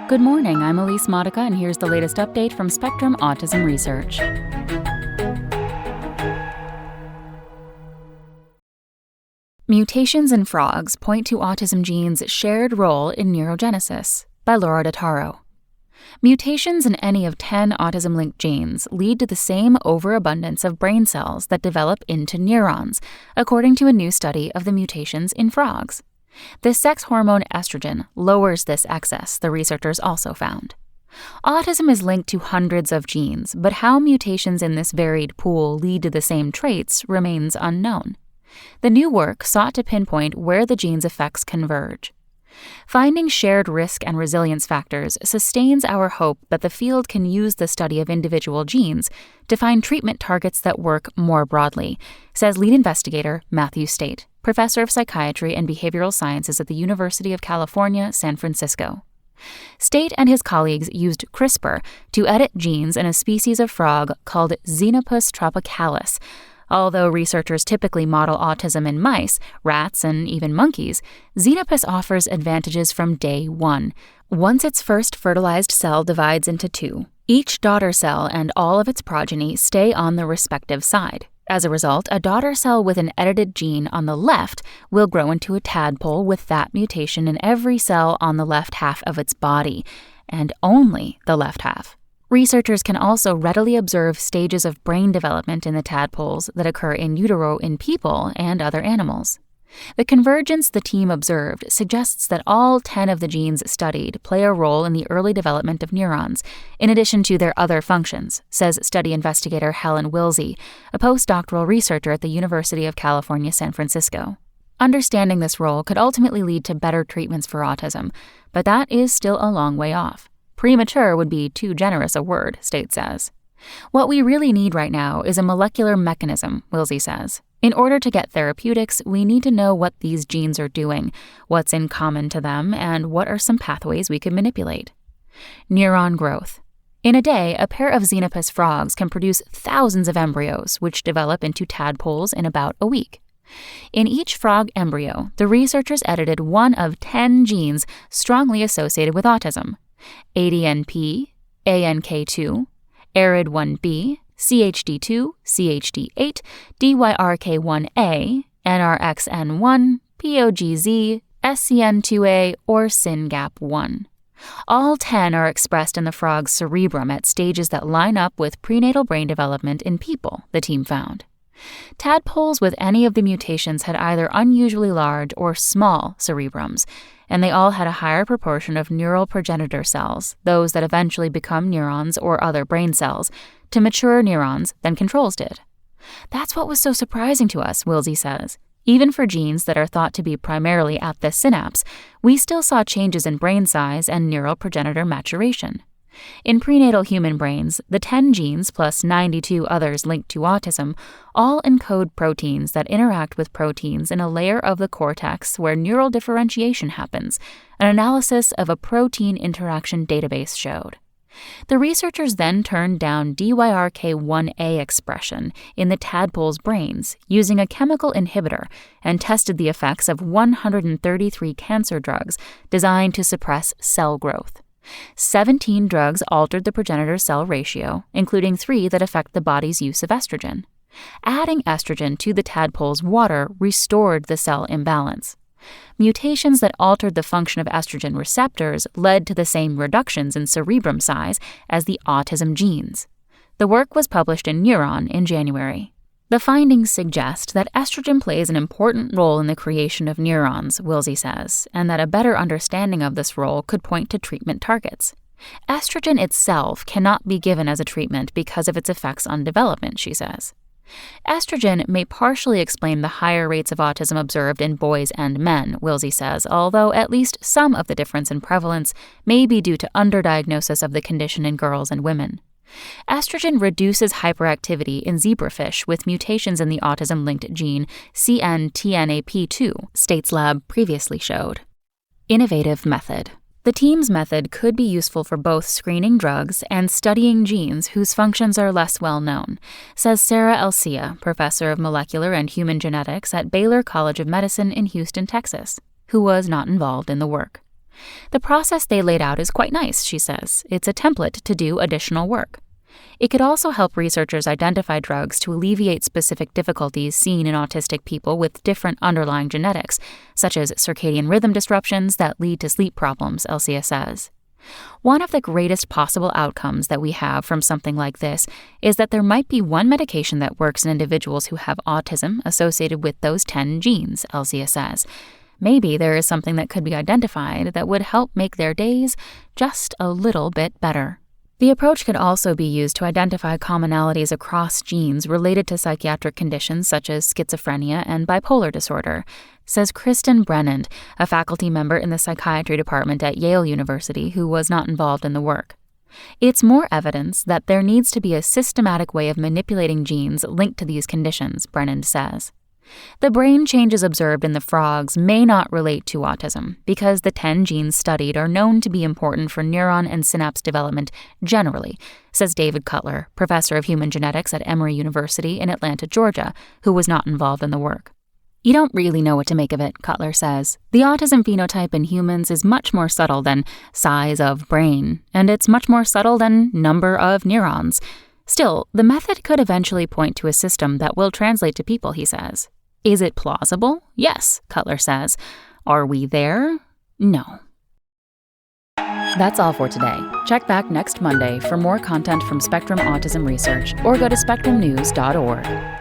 Good morning, I'm Elise Modica, and here's the latest update from Spectrum Autism Research. Mutations in frogs point to autism genes' shared role in neurogenesis, by Laura Dattaro. Mutations in any of 10 autism-linked genes lead to the same overabundance of brain cells that develop into neurons, according to a new study of the mutations in frogs. The sex hormone estrogen lowers this excess, the researchers also found. Autism is linked to hundreds of genes, but how mutations in this varied pool lead to the same traits remains unknown. The new work sought to pinpoint where the gene's effects converge. Finding shared risk and resilience factors sustains our hope that the field can use the study of individual genes to find treatment targets that work more broadly, says lead investigator Matthew State, professor of psychiatry and behavioral sciences at the University of California, San Francisco. State and his colleagues used CRISPR to edit genes in a species of frog called Xenopus tropicalis. Although researchers typically model autism in mice, rats, and even monkeys, Xenopus offers advantages from day one. Once its first fertilized cell divides into two, each daughter cell and all of its progeny stay on the respective side. As a result, a daughter cell with an edited gene on the left will grow into a tadpole with that mutation in every cell on the left half of its body, and only the left half. Researchers can also readily observe stages of brain development in the tadpoles that occur in utero in people and other animals. The convergence the team observed suggests that all 10 of the genes studied play a role in the early development of neurons, in addition to their other functions, says study investigator Helen Wilsey, a postdoctoral researcher at the University of California, San Francisco. Understanding this role could ultimately lead to better treatments for autism, but that is still a long way off. Premature would be too generous a word, State says. What we really need right now is a molecular mechanism, Wilsey says. In order to get therapeutics, we need to know what these genes are doing, what's in common to them, and what are some pathways we could manipulate. Neuron growth. In a day, a pair of Xenopus frogs can produce thousands of embryos, which develop into tadpoles in about a week. In each frog embryo, the researchers edited one of 10 genes strongly associated with autism: ADNP, ANK2, ARID1B, CHD2, CHD8, DYRK1A, NRXN1, POGZ, SCN2A, or SYNGAP1. All 10 are expressed in the frog's cerebrum at stages that line up with prenatal brain development in people, the team found. Tadpoles with any of the mutations had either unusually large or small cerebrums, and they all had a higher proportion of neural progenitor cells, those that eventually become neurons or other brain cells, to mature neurons than controls did. That's what was so surprising to us, Wilsey says. Even for genes that are thought to be primarily at the synapse, we still saw changes in brain size and neural progenitor maturation. In prenatal human brains, the 10 genes plus 92 others linked to autism all encode proteins that interact with proteins in a layer of the cortex where neural differentiation happens, an analysis of a protein interaction database showed. The researchers then turned down DYRK1A expression in the tadpoles' brains using a chemical inhibitor and tested the effects of 133 cancer drugs designed to suppress cell growth. 17 drugs altered the progenitor-cell ratio, including 3 that affect the body's use of estrogen. Adding estrogen to the tadpole's water restored the cell imbalance. Mutations that altered the function of estrogen receptors led to the same reductions in cerebrum size as the autism genes. The work was published in Neuron in January. The findings suggest that estrogen plays an important role in the creation of neurons, Wilsey says, and that a better understanding of this role could point to treatment targets. Estrogen itself cannot be given as a treatment because of its effects on development, she says. Estrogen may partially explain the higher rates of autism observed in boys and men, Wilsey says, although at least some of the difference in prevalence may be due to underdiagnosis of the condition in girls and women. Estrogen reduces hyperactivity in zebrafish with mutations in the autism-linked gene CNTNAP2, State's lab previously showed. Innovative method. The team's method could be useful for both screening drugs and studying genes whose functions are less well known, says Sarah Elcia, professor of molecular and human genetics at Baylor College of Medicine in Houston, Texas, who was not involved in the work. The process they laid out is quite nice, she says. It's a template to do additional work. It could also help researchers identify drugs to alleviate specific difficulties seen in autistic people with different underlying genetics, such as circadian rhythm disruptions that lead to sleep problems, Elsia says. One of the greatest possible outcomes that we have from something like this is that there might be one medication that works in individuals who have autism associated with those 10 genes, Elsia says. Maybe there is something that could be identified that would help make their days just a little bit better. The approach could also be used to identify commonalities across genes related to psychiatric conditions such as schizophrenia and bipolar disorder, says Kristen Brennand, a faculty member in the psychiatry department at Yale University who was not involved in the work. It's more evidence that there needs to be a systematic way of manipulating genes linked to these conditions, Brennand says. The brain changes observed in the frogs may not relate to autism because the 10 genes studied are known to be important for neuron and synapse development generally, says David Cutler, professor of human genetics at Emory University in Atlanta, Georgia, who was not involved in the work. You don't really know what to make of it, Cutler says. The autism phenotype in humans is much more subtle than size of brain, and it's much more subtle than number of neurons. Still, the method could eventually point to a system that will translate to people, he says. Is it plausible? Yes, Cutler says. Are we there? No. That's all for today. Check back next Monday for more content from Spectrum Autism Research or go to spectrumnews.org.